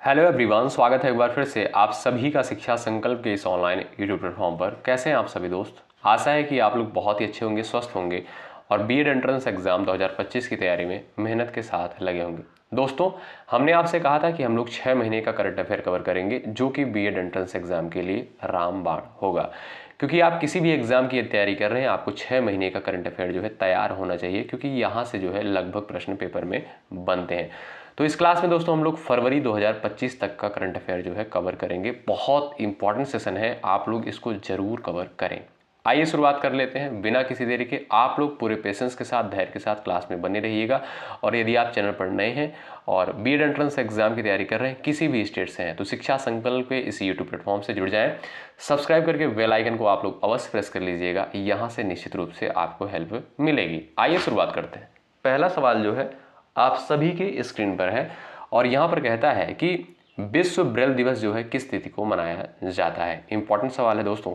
Hello everyone, स्वागत है एक बार फिर से आप सभी का शिक्षा संकल्प के इस ऑनलाइन यूट्यूब प्लेटफॉर्म पर। कैसे हैं आप सभी दोस्त? आशा है कि आप लोग बहुत ही अच्छे होंगे, स्वस्थ होंगे और बीएड एंट्रेंस एग्जाम 2025 की तैयारी में मेहनत के साथ लगे होंगे। दोस्तों, हमने आपसे कहा था कि हम लोग 6 महीने का करंट अफेयर कवर करेंगे जो कि बीएड एंट्रेंस एग्जाम के लिए रामबाण होगा। क्योंकि आप किसी भी एग्जाम की तैयारी कर रहे हैं, आपको 6 महीने का करंट अफेयर जो है तैयार होना चाहिए, क्योंकि यहाँ से जो है लगभग प्रश्न पेपर में बनते हैं। तो इस क्लास में दोस्तों हम लोग फरवरी 2025 तक का करंट अफेयर जो है कवर करेंगे। बहुत इंपॉर्टेंट सेशन है, आप लोग इसको जरूर कवर करें। आइए शुरुआत कर लेते हैं बिना किसी देरी के। आप लोग पूरे पेशेंस के साथ, धैर्य के साथ क्लास में बने रहिएगा। और यदि आप चैनल पर नए हैं और बीएड एंट्रेंस एग्जाम की तैयारी कर रहे हैं, किसी भी स्टेट से हैं, तो शिक्षा संकल्प के इस यूट्यूब प्लेटफॉर्म से जुड़ जाएं। सब्सक्राइब करके बेल आइकन को आप लोग अवश्य प्रेस कर लीजिएगा, यहाँ से निश्चित रूप से आपको हेल्प मिलेगी। आइए शुरुआत करते हैं। पहला सवाल जो है आप सभी के स्क्रीन पर है और यहाँ पर कहता है कि विश्व ब्रेल दिवस जो है किस तिथि को मनाया जाता है। इंपॉर्टेंट सवाल है दोस्तों,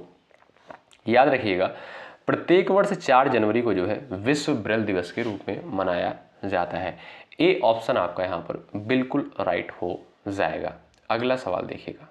याद रखिएगा। प्रत्येक वर्ष 4 जनवरी को जो है विश्व ब्रेल दिवस के रूप में मनाया जाता है। ए ऑप्शन आपका यहाँ पर बिल्कुल राइट हो जाएगा। अगला सवाल देखिएगा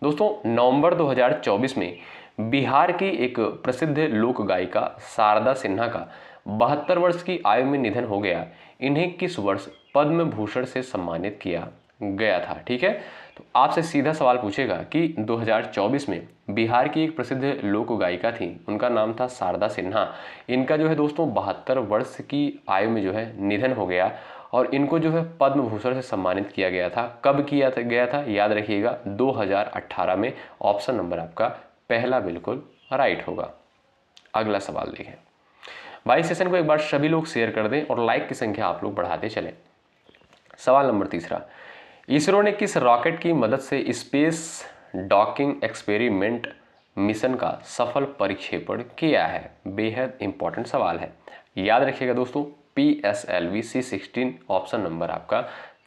दोस्तों, नवंबर 2024 में बिहार की एक प्रसिद्ध लोक गायिका शारदा सिन्हा का 72 वर्ष की आयु में निधन हो गया। इन्हें किस वर्ष पद्म भूषण से सम्मानित किया गया था? ठीक है, तो आपसे सीधा सवाल पूछेगा कि 2024 में बिहार की एक प्रसिद्ध लोक गायिका थी, उनका नाम था शारदा सिन्हा। इनका जो है दोस्तों 72 वर्ष की आयु में जो है निधन हो गया और इनको जो है पद्म भूषण से सम्मानित किया गया था। कब किया गया था? याद रखिएगा 2018 में। ऑप्शन नंबर आपका पहला बिल्कुल राइट होगा। अगला सवाल देखें भाई। सेशन को एक बार सभी लोग शेयर कर दें और लाइक की संख्या आप लोग बढ़ाते चलें। सवाल नंबर तीसरा, इसरो ने किस रॉकेट की मदद से स्पेस डॉकिंग एक्सपेरिमेंट मिशन का सफल परिक्षेपण किया है? बेहद इंपॉर्टेंट सवाल है, याद रखिएगा दोस्तों। PSLV C16 ऑप्शन नंबर आपका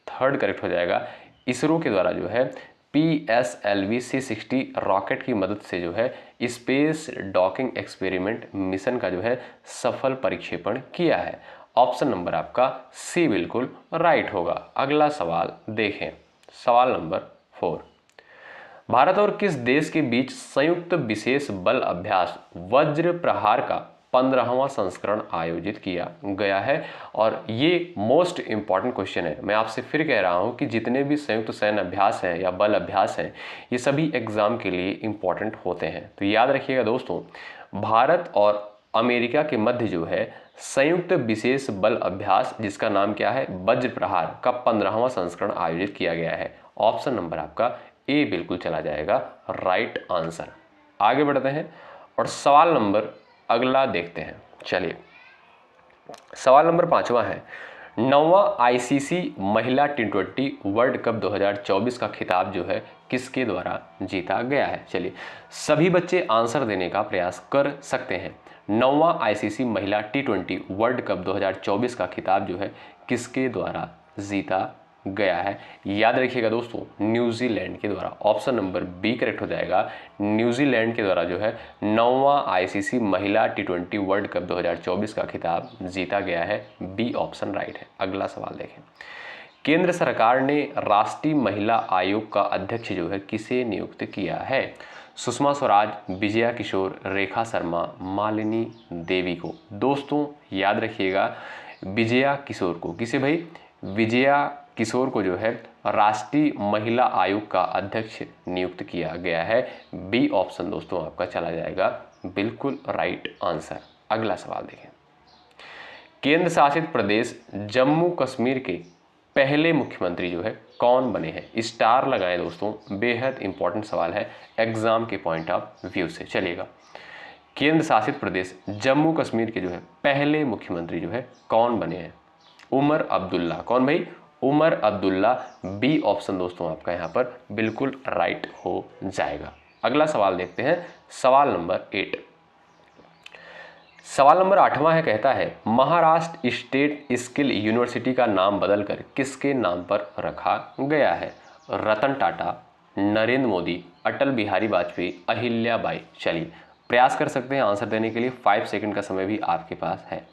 थर्ड करेक्ट हो जाएगा। इसरो के द्वारा जो है PSLV C60 रॉकेट की मदद से जो है स्पेस डॉकिंग एक्सपेरिमेंट मिशन का जो है सफल परिक्षेपण किया है। ऑप्शन नंबर आपका सी बिल्कुल राइट होगा। अगला सवाल देखें, सवाल नंबर 4। भारत और किस देश के बीच संयुक्त विशेष बल अभ्यास वज्र प्रहार का 15वां संस्करण आयोजित किया गया है? और ये मोस्ट इंपॉर्टेंट क्वेश्चन है। मैं आपसे फिर कह रहा हूं कि जितने भी संयुक्त सैन्य अभ्यास हैं या बल अभ्यास हैं, ये सभी एग्जाम के लिए इंपॉर्टेंट होते हैं। तो याद रखिएगा दोस्तों, भारत और अमेरिका के मध्य जो है संयुक्त विशेष बल अभ्यास, जिसका नाम क्या है, वज्र प्रहार का 15वां संस्करण आयोजित किया गया है। ऑप्शन नंबर आपका ए बिल्कुल चला जाएगा राइट आंसर। आगे बढ़ते हैं और सवाल नंबर अगला देखते हैं। चलिए, सवाल नंबर 5वां है, 9वां ICC महिला T20 वर्ल्ड कप 2024 का खिताब जो है किसके द्वारा जीता गया है? चलिए, सभी बच्चे आंसर देने का प्रयास कर सकते हैं। 9वां ICC महिला T20 वर्ल्ड कप 2024 का खिताब जो है किसके द्वारा जीता गया है? याद रखिएगा दोस्तों, न्यूजीलैंड के द्वारा। ऑप्शन नंबर बी करेक्ट हो जाएगा। न्यूजीलैंड के द्वारा जो है 9वां ICC महिला T20 वर्ल्ड कप 2024 का खिताब जीता गया है। बी ऑप्शन राइट है। अगला सवाल देखें, केंद्र सरकार ने राष्ट्रीय महिला आयोग का अध्यक्ष जो है किसे नियुक्त किया है? सुषमा स्वराज, विजया किशोर, रेखा शर्मा, मालिनी देवी को। दोस्तों याद रखिएगा, विजया किशोर को। किसे भाई? विजया किशोर को जो है राष्ट्रीय महिला आयोग का अध्यक्ष नियुक्त किया गया है। बी ऑप्शन दोस्तों आपका चला जाएगा बिल्कुल राइट आंसर। अगला सवाल देखें, केंद्र शासित प्रदेश जम्मू कश्मीर के पहले मुख्यमंत्री जो है कौन बने हैं? स्टार लगाएं दोस्तों, बेहद इंपॉर्टेंट सवाल है एग्जाम के पॉइंट ऑफ व्यू से। चलिएगा, केंद्र शासित प्रदेश जम्मू कश्मीर के जो है पहले मुख्यमंत्री जो है कौन बने हैं? उमर अब्दुल्ला। कौन भाई? उमर अब्दुल्ला। बी ऑप्शन दोस्तों आपका यहाँ पर बिल्कुल राइट हो जाएगा। अगला सवाल देखते हैं, सवाल नंबर 8। सवाल नंबर 8वां है, कहता है महाराष्ट्र स्टेट स्किल यूनिवर्सिटी का नाम बदलकर किसके नाम पर रखा गया है? रतन टाटा, नरेंद्र मोदी, अटल बिहारी वाजपेयी, अहिल्या बाई। चलिए, प्रयास कर सकते हैं आंसर देने के लिए। 5 सेकंड का समय भी आपके पास है।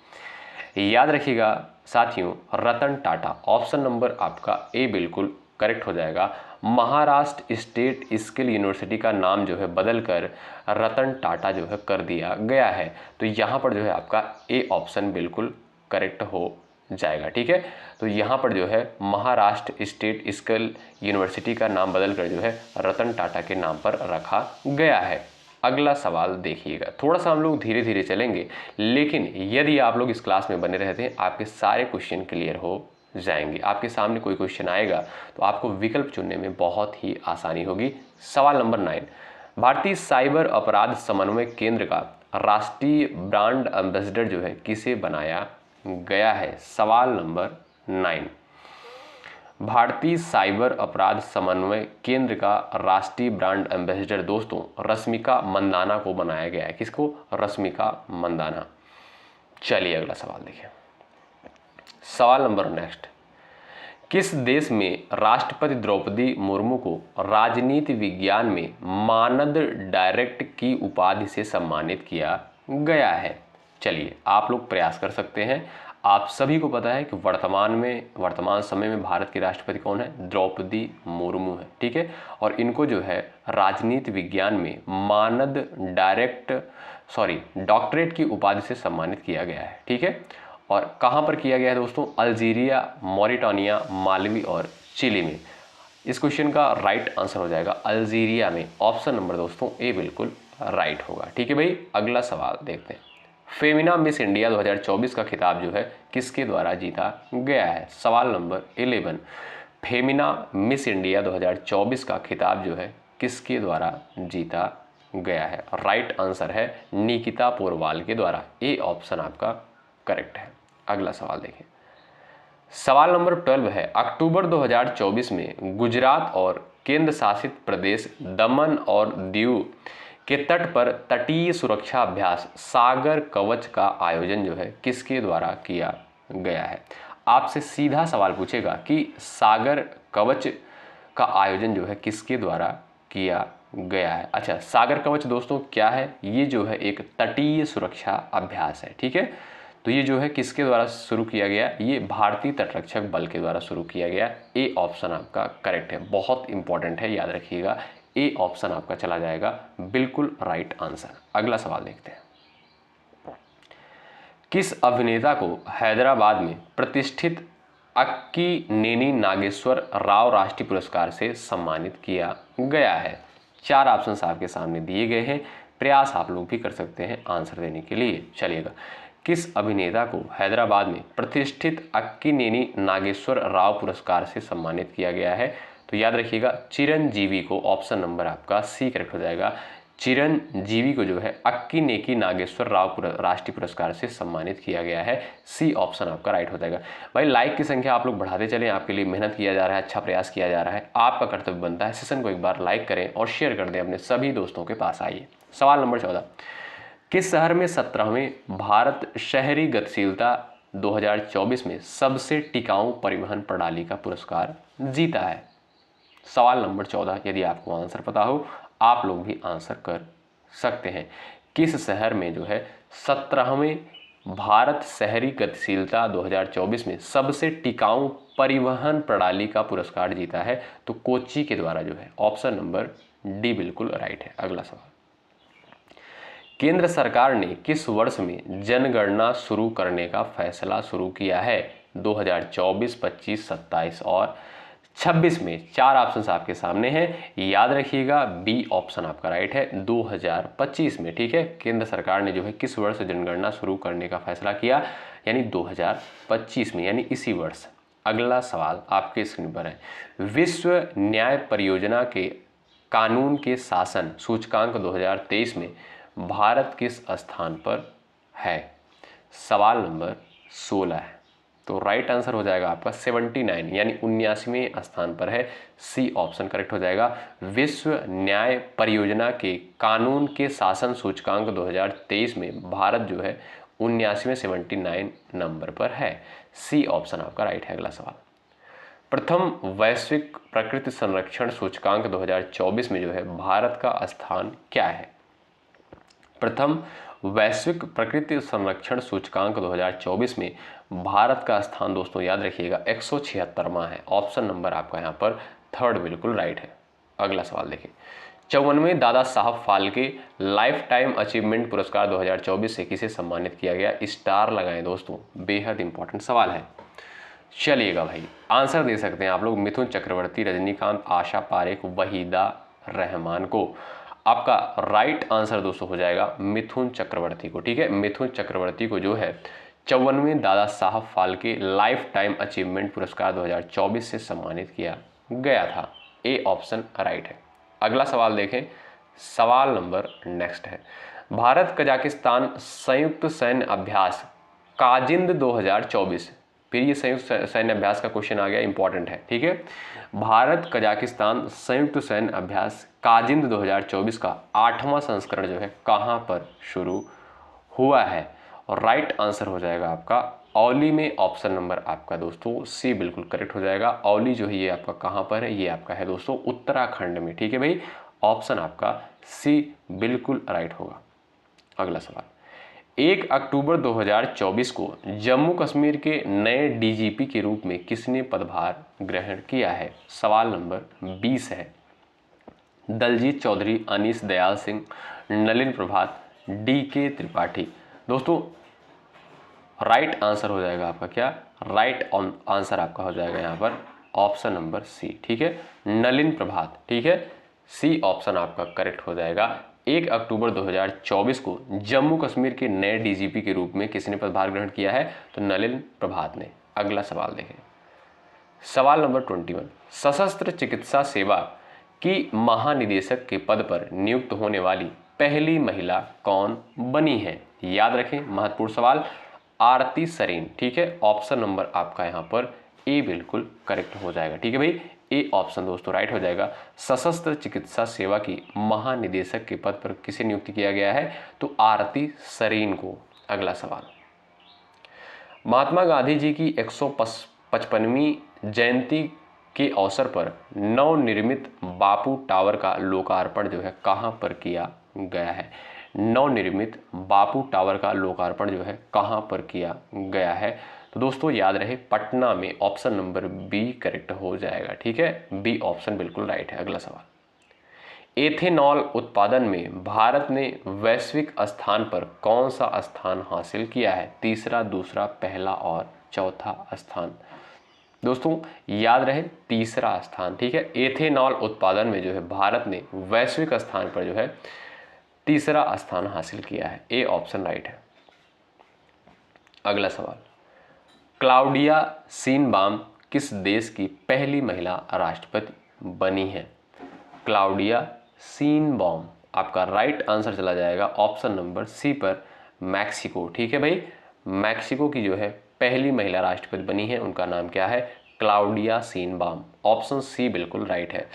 याद रखिएगा साथियों, रतन टाटा। ऑप्शन नंबर आपका ए बिल्कुल करेक्ट हो जाएगा। महाराष्ट्र स्टेट स्किल यूनिवर्सिटी का नाम जो है बदलकर रतन टाटा जो है कर दिया गया है। तो यहाँ पर जो है आपका ए ऑप्शन बिल्कुल करेक्ट हो जाएगा। ठीक है, तो यहाँ पर जो है महाराष्ट्र स्टेट स्किल यूनिवर्सिटी का नाम बदलकर जो है रतन टाटा के नाम पर रखा गया है। अगला सवाल देखिएगा, थोड़ा सा हम लोग धीरे धीरे चलेंगे, लेकिन यदि आप लोग इस क्लास में बने रहते हैं आपके सारे क्वेश्चन क्लियर हो जाएंगे। आपके सामने कोई क्वेश्चन आएगा तो आपको विकल्प चुनने में बहुत ही आसानी होगी। सवाल नंबर 9, भारतीय साइबर अपराध समन्वय केंद्र का राष्ट्रीय ब्रांड एम्बेसडर जो है किसे बनाया गया है? सवाल नंबर 9, भारतीय साइबर अपराध समन्वय केंद्र का राष्ट्रीय ब्रांड एम्बेसडर दोस्तों रश्मिका मंदाना को बनाया गया है। किसको? रश्मिका मंदाना। चलिए अगला सवाल देखिए। सवाल नंबर नेक्स्ट, किस देश में राष्ट्रपति द्रौपदी मुर्मू को राजनीति विज्ञान में मानद डायरेक्ट की उपाधि से सम्मानित किया गया है? चलिए आप लोग प्रयास कर सकते हैं। आप सभी को पता है कि वर्तमान समय में भारत के राष्ट्रपति कौन है? द्रौपदी मुर्मू है। ठीक है, और इनको जो है राजनीति विज्ञान में मानद डॉक्टरेट की उपाधि से सम्मानित किया गया है। ठीक है, और कहाँ पर किया गया है दोस्तों? अल्जीरिया, मॉरिटानिया, मालवी और चिली में। इस क्वेश्चन का राइट आंसर हो जाएगा अल्जीरिया में। ऑप्शन नंबर दोस्तों ए बिल्कुल राइट होगा। ठीक है भाई, अगला सवाल देखते हैं। फेमिना मिस इंडिया 2024 का खिताब जो है किसके द्वारा जीता गया है? सवाल नंबर 11, फेमिना मिस इंडिया 2024 का खिताब जो है किसके द्वारा जीता गया है? राइट आंसर है निकिता पोरवाल के द्वारा। ए ऑप्शन आपका करेक्ट है। अगला सवाल देखें। सवाल नंबर 12 है, अक्टूबर 2024 में गुजरात और केंद्र शासित प्रदेश दमन और दीव के तट पर तटीय सुरक्षा अभ्यास सागर कवच का आयोजन जो है किसके द्वारा किया गया है? आपसे सीधा सवाल पूछेगा कि सागर कवच का आयोजन जो है किसके द्वारा किया गया है? अच्छा, सागर कवच दोस्तों क्या है? ये जो है एक तटीय सुरक्षा अभ्यास है। ठीक है, तो ये जो है किसके द्वारा शुरू किया गया? ये भारतीय तटरक्षक बल के द्वारा शुरू किया गया। ए ऑप्शन आपका करेक्ट है, बहुत इंपॉर्टेंट है, याद रखिएगा। ए ऑप्शन आपका चला जाएगा बिल्कुल राइट आंसर। अगला सवाल देखते हैं। किस अभिनेता को हैदराबाद में प्रतिष्ठित अक्कीनेनी नागेश्वर राव राष्ट्रीय पुरस्कार से सम्मानित किया गया है? 4 ऑप्शंस आपके सामने दिए गए हैं, प्रयास आप लोग भी कर सकते हैं आंसर देने के लिए। चलिएगा, किस अभिनेता को हैदराबाद में प्रतिष्ठित अक्कीनेनी नागेश्वर राव पुरस्कार से सम्मानित किया गया है? तो याद रखिएगा चिरंजीवी को। ऑप्शन नंबर आपका सी करेक्ट हो जाएगा। चिरंजीवी को जो है अक्कीनेनी नागेश्वर राव राष्ट्रीय पुरस्कार से सम्मानित किया गया है। सी ऑप्शन आपका राइट हो जाएगा। भाई लाइक की संख्या आप लोग बढ़ाते चलें, आपके लिए मेहनत किया जा रहा है, अच्छा प्रयास किया जा रहा है, आपका कर्तव्य बनता है सेशन को एक बार लाइक करें और शेयर कर दें अपने सभी दोस्तों के पास। आइए सवाल नंबर 14, किस शहर में 17वें भारत शहरी गतिशीलता 2024 में सबसे टिकाऊ परिवहन प्रणाली का पुरस्कार जीता है? सवाल नंबर 14, यदि आपको आंसर पता हो आप लोग भी आंसर कर सकते हैं। किस शहर में जो है 17वें भारत शहरी गतिशीलता 2024 में सबसे टिकाऊ परिवहन प्रणाली का पुरस्कार जीता है? तो कोच्चि के द्वारा जो है। ऑप्शन नंबर डी बिल्कुल राइट है। अगला सवाल, केंद्र सरकार ने किस वर्ष में जनगणना शुरू करने का फैसला शुरू किया है? 2024, 25, 27 और 26 में। 4 ऑप्शंस आपके सामने हैं, याद रखिएगा बी ऑप्शन आपका राइट है 2025 में। ठीक है, केंद्र सरकार ने जो है किस वर्ष जनगणना शुरू करने का फैसला किया? यानी 2025 में, यानी इसी वर्ष। अगला सवाल आपके स्क्रीन पर है, विश्व न्याय परियोजना के कानून के शासन सूचकांक 2023 में भारत किस स्थान पर है? सवाल नंबर 16 है, तो राइट आंसर हो जाएगा आपका 79 यानी 79वें स्थान पर है। सी ऑप्शन करेक्ट हो जाएगा। विश्व न्याय परियोजना के कानून के शासन सूचकांक 2023 में भारत जो है 79वें 79 नंबर पर है। सी ऑप्शन आपका राइट है। अगला सवाल, प्रथम वैश्विक प्रकृति संरक्षण सूचकांक 2024 में जो है भारत का स्थान क्या है? प्रथम वैश्विक प्रकृति संरक्षण सूचकांक 2024 में भारत का स्थान दोस्तों याद रखिएगा 176वां है। ऑप्शन नंबर आपका यहाँ पर थर्ड बिल्कुल राइट है। अगला सवाल देखिए, 54वें Dada Saheb Phalke life time achievement पुरस्कार 2024 से किसे सम्मानित किया गया? स्टार लगाएं दोस्तों, बेहद इंपॉर्टेंट सवाल है। चलिएगा भाई, आंसर दे सकते हैं आप लोग मिथुन चक्रवर्ती, रजनीकांत, आशा पारेख, वहीदा रहमान को। आपका राइट आंसर दोस्तों हो जाएगा मिथुन चक्रवर्ती को। ठीक है, मिथुन चक्रवर्ती को जो है 54वें Dada Saheb Phalke life time achievement पुरस्कार 2024 से सम्मानित किया गया था। ए ऑप्शन राइट है। अगला सवाल देखें, सवाल नंबर नेक्स्ट है, भारत कजाकिस्तान संयुक्त सैन्य अभ्यास काजिंद 2024, फिर ये संयुक्त सैन्य अभ्यास का क्वेश्चन आ गया, इंपॉर्टेंट है। ठीक है, भारत कजाकिस्तान संयुक्त सैन्य अभ्यास काजिंद 2024 का 8वां संस्करण जो है कहाँ पर शुरू हुआ है? और राइट आंसर हो जाएगा आपका औली में। ऑप्शन नंबर आपका दोस्तों सी बिल्कुल करेक्ट हो जाएगा। औली जो है ये आपका कहाँ पर है? ये आपका है दोस्तों उत्तराखंड में। ठीक है भाई, ऑप्शन आपका सी बिल्कुल राइट होगा। अगला सवाल, 1 अक्टूबर 2024 को जम्मू कश्मीर के नए डीजीपी के रूप में किसने पदभार ग्रहण किया है? सवाल नंबर 20 है। दलजीत चौधरी, अनीस दयाल सिंह, नलिन प्रभात, DK त्रिपाठी। दोस्तों राइट आंसर हो जाएगा आपका क्या? राइट आंसर आपका हो जाएगा यहाँ पर ऑप्शन नंबर सी। ठीक है, नलिन प्रभात। ठीक है, सी ऑप्शन आपका करेक्ट हो जाएगा। 1 अक्टूबर 2024 को जम्मू कश्मीर के नए डीजीपी के रूप में किसने पदभार ग्रहण किया है? तो नलिन प्रभात ने। अगला सवाल देखें, सवाल नंबर 21, सशस्त्र चिकित्सा सेवा की महानिदेशक के पद पर नियुक्त होने वाली पहली महिला कौन बनी है? याद रखें, महत्वपूर्ण सवाल, आरती सरीन। ठीक है, ऑप्शन नंबर आपका यहाँ पर ए बिल्कुल करेक्ट हो जाएगा। ठीक है भाई, ए ऑप्शन दोस्तों राइट हो जाएगा। सशस्त्र चिकित्सा सेवा की महानिदेशक के पद पर किसे नियुक्त किया गया है? तो आरती सरीन को। अगला सवाल, महात्मा गांधी जी की 155वीं जयंती के अवसर पर नवनिर्मित बापू टावर का लोकार्पण जो है कहाँ पर किया गया है? नवनिर्मित बापू टावर का लोकार्पण जो है कहाँ पर किया गया है? तो दोस्तों याद रहे पटना में। ऑप्शन नंबर बी करेक्ट हो जाएगा। ठीक है, बी ऑप्शन बिल्कुल राइट है। अगला सवाल, एथेनॉल उत्पादन में भारत ने वैश्विक स्थान पर कौन सा स्थान हासिल किया है? तीसरा, दूसरा, पहला और चौथा स्थान। दोस्तों याद रहे तीसरा स्थान। ठीक है, एथेनॉल उत्पादन में जो है भारत ने वैश्विक स्थान पर जो है तीसरा स्थान हासिल किया है। ए ऑप्शन राइट है। अगला सवाल, क्लाउडिया शीनबाम किस देश की पहली महिला राष्ट्रपति बनी है? क्लाउडिया शीनबाम, आपका राइट आंसर चला जाएगा ऑप्शन नंबर सी पर, मैक्सिको। ठीक है भाई, मैक्सिको की जो है पहली महिला राष्ट्रपति बनी है, उनका नाम क्या है? Claudia Sheinbaum. ऑप्शन सी बिल्कुल राइट है।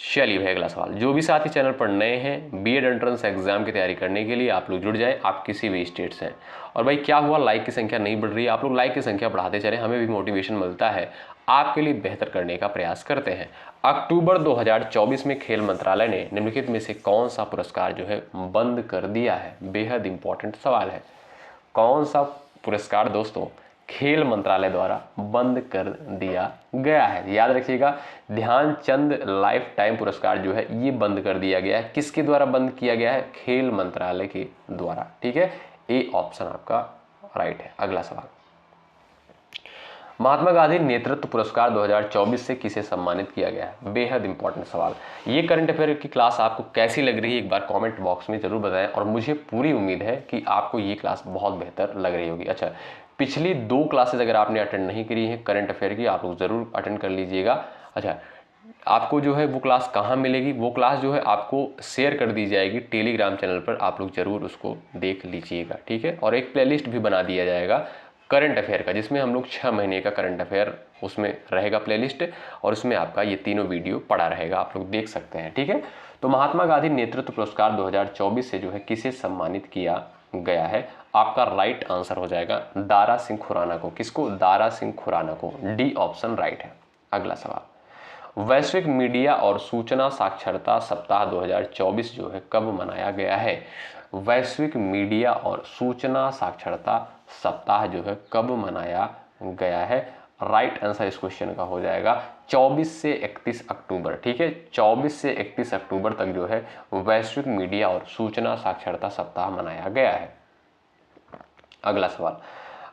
चलिए भाई अगला सवाल, जो भी साथी चैनल पर नए हैं बीएड एंट्रेंस एग्जाम की तैयारी करने के लिए आप लोग जुड़ जाएं, आप किसी भी स्टेट से हैं। और भाई क्या हुआ, लाइक की संख्या नहीं बढ़ रही है, आप लोग लाइक की संख्या बढ़ाते चलें, हमें भी मोटिवेशन मिलता है, आपके लिए बेहतर करने का प्रयास करते हैं। अक्टूबर 2024 में खेल मंत्रालय ने निम्नलिखित में से कौन सा पुरस्कार जो है बंद कर दिया है? बेहद इंपॉर्टेंट सवाल है। कौन सा पुरस्कार दोस्तों खेल मंत्रालय द्वारा बंद कर दिया गया है? याद रखिएगा, ध्यानचंद लाइफ टाइम पुरस्कार जो है ये बंद कर दिया गया है। किसके द्वारा बंद किया गया है? खेल मंत्रालय के द्वारा। ठीक है, ए ऑप्शन आपका राइट है। अगला सवाल, महात्मा गांधी नेतृत्व पुरस्कार 2024 से किसे सम्मानित किया गया है? बेहद इंपॉर्टेंट सवाल। ये करंट अफेयर की क्लास आपको कैसी लग रही है एक बार कमेंट बॉक्स में जरूर बताएं, और मुझे पूरी उम्मीद है कि आपको ये क्लास बहुत बेहतर लग रही होगी। अच्छा, पिछली 2 क्लासेज अगर आपने अटेंड नहीं करी है करंट अफेयर की, आप लोग जरूर अटेंड कर लीजिएगा। अच्छा, आपको जो है वो क्लास कहाँ मिलेगी? वो क्लास जो है आपको शेयर कर दी जाएगी टेलीग्राम चैनल पर, आप लोग जरूर उसको देख लीजिएगा। ठीक है, और एक प्लेलिस्ट भी बना दिया जाएगा करंट अफेयर का, जिसमें हम लोग 6 महीने का करंट अफेयर उसमें रहेगा प्लेलिस्ट, और उसमें आपका ये तीनों वीडियो पड़ा रहेगा, आप लोग देख सकते हैं। ठीक है, तो महात्मा गांधी नेतृत्व पुरस्कार 2024 से जो है किसे सम्मानित किया गया है? आपका राइट आंसर हो जाएगा दारा सिंह खुराना को। किसको? दारा सिंह खुराना को। डी ऑप्शन राइट है। अगला सवाल, वैश्विक मीडिया और सूचना साक्षरता सप्ताह 2024 जो है कब मनाया गया है? वैश्विक मीडिया और सूचना साक्षरता सप्ताह जो है कब मनाया गया है? राइट आंसर इस क्वेश्चन का हो जाएगा 24 से 31 अक्टूबर। ठीक है, 24 से 31 अक्टूबर तक जो है वैश्विक मीडिया और सूचना साक्षरता सप्ताह मनाया गया है। अगला सवाल,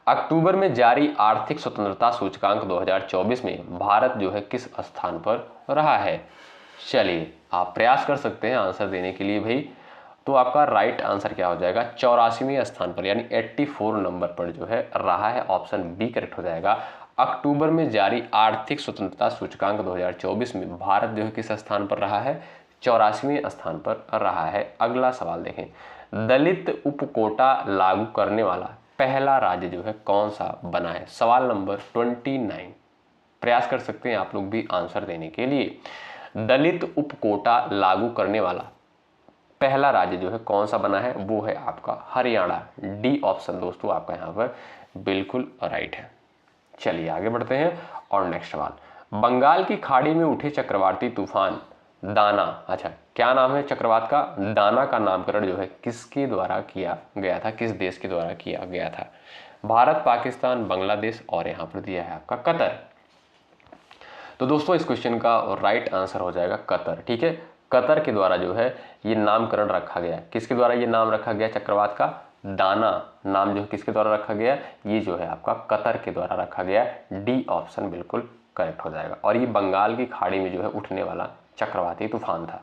अक्टूबर में जारी आर्थिक स्वतंत्रता सूचकांक 2024 में भारत जो है किस स्थान पर रहा है? चलिए आप प्रयास कर सकते हैं आंसर देने के लिए भाई। तो आपका राइट आंसर क्या हो जाएगा? 84वें स्थान पर यानी 84 नंबर पर जो है रहा है। ऑप्शन बी करेक्ट हो जाएगा। अक्टूबर में जारी आर्थिक स्वतंत्रता सूचकांक 2024 में भारत जो है किस स्थान पर रहा है? 84वें स्थान पर रहा है। अगला सवाल देखें, दलित उपकोटा लागू करने वाला पहला राज्य जो है कौन सा बना है? सवाल नंबर 29। प्रयास कर सकते हैं आप लोग भी आंसर देने के लिए। दलित उपकोटा लागू करने वाला पहला राज्य जो है कौन सा बना है? वो है आपका हरियाणा। डी ऑप्शन दोस्तों आपका यहाँ पर बिल्कुल राइट है। चलिए आगे बढ़ते हैं और नेक्स्ट सवाल, बंगाल की खाड़ी में उठे चक्रवाती तूफान दाना, अच्छा क्या नाम है चक्रवात का? दाना का नामकरण जो है किसके द्वारा किया गया था? किस देश के द्वारा किया गया था? भारत, पाकिस्तान, बांग्लादेश और यहाँ पर दिया है आपका कतर। तो दोस्तों इस क्वेश्चन का राइट आंसर हो जाएगा कतर। ठीक है, कतर के द्वारा जो है ये नामकरण रखा गया। किसके द्वारा ये नाम रखा गया? चक्रवात का दाना नाम जो है किसके द्वारा रखा गया? ये जो है आपका कतर के द्वारा रखा गया। डी ऑप्शन बिल्कुल करेक्ट हो जाएगा। और ये बंगाल की खाड़ी में जो है उठने वाला चक्रवाती तूफान था।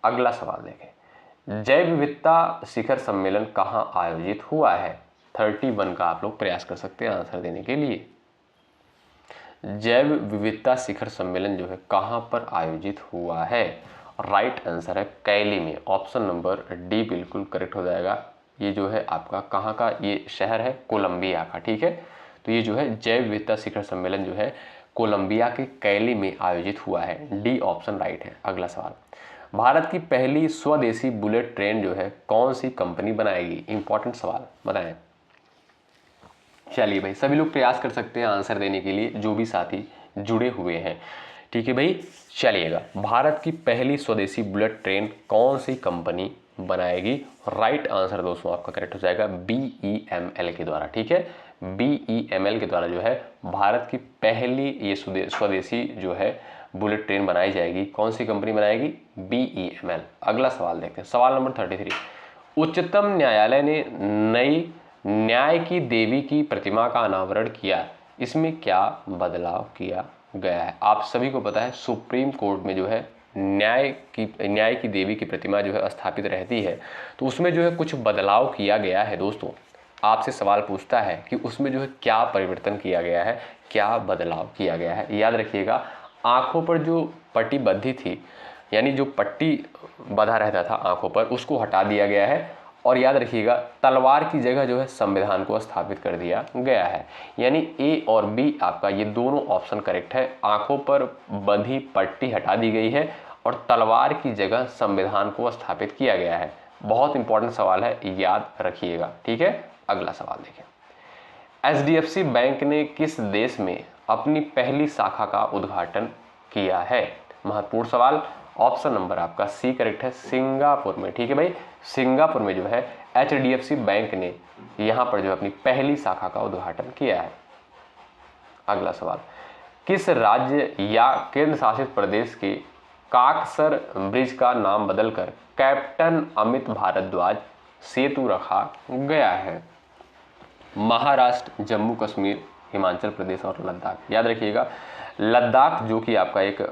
अगला सवाल देखें, जैव विविधता शिखर सम्मेलन कहाँ आयोजित हुआ है? 31 का आप लोग प्रयास कर सकते हैं आंसर देने के लिए। जैव विविधता शिखर सम्मेलन जो है कहाँ पर आयोजित हुआ है? राइट आंसर है कैली में। ऑप्शन नंबर डी बिल्कुल करेक्ट हो जाएगा। ये जो है आपका कहाँ का ये शहर है? कोलंबिया का। ठीक है, तो ये जो है जैव विविधता शिखर सम्मेलन जो है कोलंबिया के कैली में आयोजित हुआ है। डी ऑप्शन राइट है। अगला सवाल, भारत की पहली स्वदेशी बुलेट ट्रेन जो है कौन सी कंपनी बनाएगी? इंपॉर्टेंट सवाल, बताएं। चलिए भाई सभी लोग प्रयास कर सकते हैं आंसर देने के लिए, जो भी साथी जुड़े हुए हैं। ठीक है भाई, चलिएगा, भारत की पहली स्वदेशी बुलेट ट्रेन कौन सी कंपनी बनाएगी? राइट आंसर दोस्तों आपका करेक्ट हो जाएगा BEML के द्वारा। ठीक है, BEML के द्वारा जो है भारत की पहली ये स्वदेशी जो है बुलेट ट्रेन बनाई जाएगी। कौन सी कंपनी बनाएगी? BEML। अगला सवाल देखते हैं, सवाल नंबर 33, उच्चतम न्यायालय ने नई न्याय की देवी की प्रतिमा का अनावरण किया, इसमें क्या बदलाव किया गया है? आप सभी को पता है सुप्रीम कोर्ट में जो है न्याय की देवी की प्रतिमा जो है स्थापित रहती है, तो उसमें जो है कुछ बदलाव किया गया है। दोस्तों आपसे सवाल पूछता है कि उसमें जो है क्या परिवर्तन किया गया है, क्या बदलाव किया गया है? याद रखिएगा, आंखों पर जो पट्टी बंधी थी, यानी जो पट्टी बंधा रहता था आंखों पर, उसको हटा दिया गया है। और याद रखिएगा तलवार की जगह जो है संविधान को स्थापित कर दिया गया है। यानी ए और बी आपका ये दोनों ऑप्शन करेक्ट है। आंखों पर बंधी पट्टी हटा दी गई है और तलवार की जगह संविधान को स्थापित किया गया है। बहुत इंपॉर्टेंट सवाल है, याद रखिएगा। ठीक है, अगला सवाल देखें, HDFC बैंक ने किस देश में अपनी पहली शाखा का उद्घाटन किया है? महत्वपूर्ण सवाल। ऑप्शन नंबर आपका सी करेक्ट है, सिंगापुर में। ठीक है भाई, सिंगापुर में जो है HDFC बैंक ने यहाँ पर जो है अपनी पहली शाखा का उद्घाटन किया है। अगला सवाल, किस राज्य या केंद्र शासित प्रदेश के काकसर ब्रिज का नाम बदलकर कैप्टन अमित भारद्वाज सेतु रखा गया है? महाराष्ट्र, जम्मू कश्मीर, हिमाचल प्रदेश और लद्दाख। याद रखिएगा लद्दाख जो कि आपका एक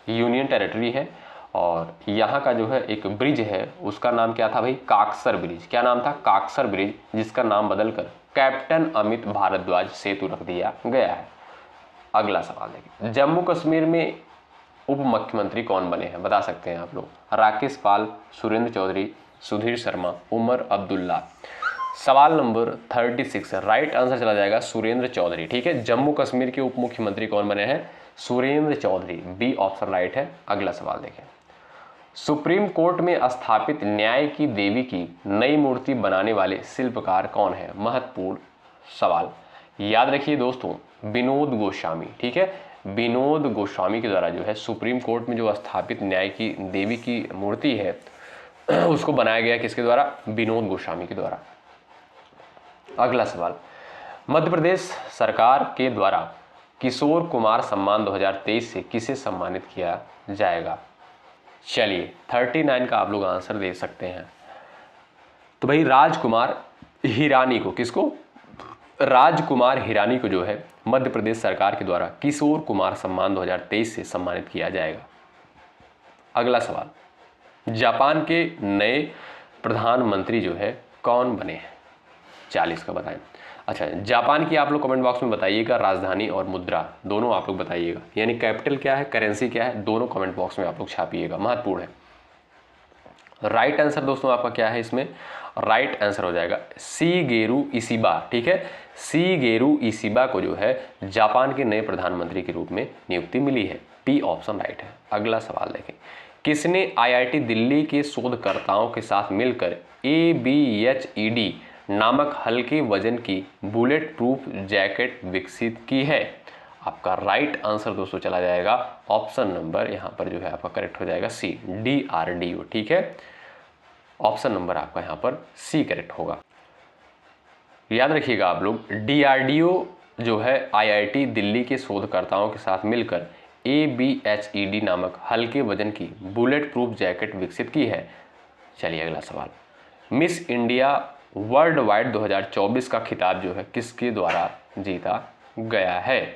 यूनियन टेरिटरी है और यहाँ का जो है एक ब्रिज है उसका नाम क्या था भाई? काकसर ब्रिज। क्या नाम था? काकसर ब्रिज, जिसका नाम बदलकर कैप्टन अमित भारद्वाज सेतु रख दिया गया है। अगला सवाल देखिए, जम्मू कश्मीर में उप मुख्यमंत्री कौन बने हैं? बता सकते हैं आप लोग। राकेश पाल, सुरेंद्र चौधरी, सुधीर शर्मा, उमर अब्दुल्ला। सवाल नंबर 36, राइट आंसर चला जाएगा सुरेंद्र चौधरी। ठीक है, जम्मू कश्मीर के उप मुख्यमंत्री कौन बने हैं? Surendra Choudhary. B option right है। अगला सवाल देखें, सुप्रीम कोर्ट में स्थापित न्याय की देवी की नई मूर्ति बनाने वाले शिल्पकार कौन है? महत्वपूर्ण सवाल। याद रखिए दोस्तों, विनोद गोस्वामी। ठीक है, विनोद गोस्वामी के द्वारा जो है सुप्रीम कोर्ट में जो स्थापित न्याय की देवी की मूर्ति है उसको बनाया गया किसके द्वारा? विनोद गोस्वामी के द्वारा। अगला सवाल, मध्य प्रदेश सरकार के द्वारा किशोर कुमार सम्मान 2023 से किसे सम्मानित किया जाएगा? चलिए 39 का आप लोग आंसर दे सकते हैं। तो भाई राजकुमार हिरानी को, किसको? राजकुमार हिरानी को जो है मध्य प्रदेश सरकार के द्वारा किशोर कुमार सम्मान 2023 से सम्मानित किया जाएगा। अगला सवाल, जापान के नए प्रधानमंत्री जो है कौन बने हैं? 40 का बताएं। अच्छा, जापान की आप लोग कमेंट बॉक्स में बताइएगा, राजधानी और मुद्रा दोनों आप लोग बताइएगा, यानी कैपिटल क्या है, करेंसी क्या है, दोनों कमेंट बॉक्स में आप लोग छापिएगा, महत्वपूर्ण है। राइट आंसर दोस्तों आपका क्या है इसमें? राइट आंसर हो जाएगा शिगेरू इशिबा। ठीक है, शिगेरू इशिबा को जो है जापान के नए प्रधानमंत्री के रूप में नियुक्ति मिली है। पी ऑप्शन राइट है। अगला सवाल देखें, किसने आईआईटी दिल्ली के शोधकर्ताओं के साथ मिलकर ABHED नामक हल्के वजन की बुलेट प्रूफ जैकेट विकसित की है? आपका राइट आंसर दोस्तों चला जाएगा ऑप्शन नंबर, यहां पर जो है आपका करेक्ट हो जाएगा सी, DRDO। ठीक है, ऑप्शन नंबर आपका यहां पर सी करेक्ट होगा। याद रखिएगा आप लोग, DRDO जो है आईआईटी दिल्ली के शोधकर्ताओं के साथ मिलकर ABHED नामक हल्के वजन की बुलेट प्रूफ जैकेट विकसित की है। चलिए अगला सवाल, मिस इंडिया वर्ल्ड वाइड 2024 का खिताब जो है किसके द्वारा जीता गया है?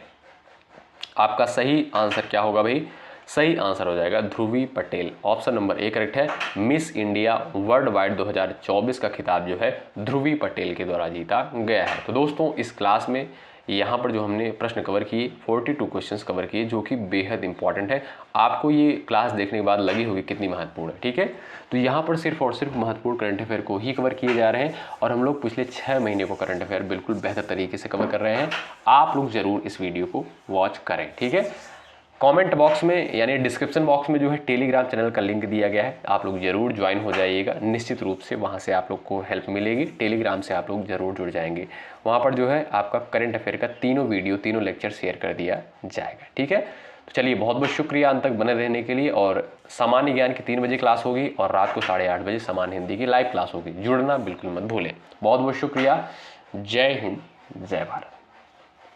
आपका सही आंसर क्या होगा भाई? सही आंसर हो जाएगा Dhruvi Patel. Option number A correct है। मिस इंडिया वर्ल्ड वाइड 2024 का खिताब जो है ध्रुवी पटेल के द्वारा जीता गया है। तो दोस्तों इस क्लास में यहाँ पर जो हमने प्रश्न कवर किए 42 क्वेश्चंस कवर किए, जो कि बेहद इंपॉर्टेंट है। आपको ये क्लास देखने के बाद लगी होगी कितनी महत्वपूर्ण है। ठीक है, तो यहाँ पर सिर्फ और सिर्फ महत्वपूर्ण करंट अफेयर को ही कवर किए जा रहे हैं और हम लोग पिछले 6 महीने को करंट अफेयर बिल्कुल बेहतर तरीके से कवर कर रहे हैं। आप लोग जरूर इस वीडियो को वॉच करें। ठीक है, कमेंट बॉक्स में यानी डिस्क्रिप्शन बॉक्स में जो है टेलीग्राम चैनल का लिंक दिया गया है, आप लोग जरूर ज्वाइन हो जाइएगा। निश्चित रूप से वहां से आप लोग को हेल्प मिलेगी। टेलीग्राम से आप लोग जरूर जुड़ जाएंगे। वहां पर जो है आपका करंट अफेयर का तीनों वीडियो, तीनों लेक्चर शेयर कर दिया जाएगा। ठीक है, तो चलिए बहुत बहुत शुक्रिया अंत तक बने रहने के लिए। और सामान्य ज्ञान की 3 बजे क्लास होगी और रात को 8:30 बजे सामान्य हिंदी की लाइव क्लास होगी। जुड़ना बिल्कुल मत भूलें। बहुत बहुत शुक्रिया। जय हिंद, जय भारत।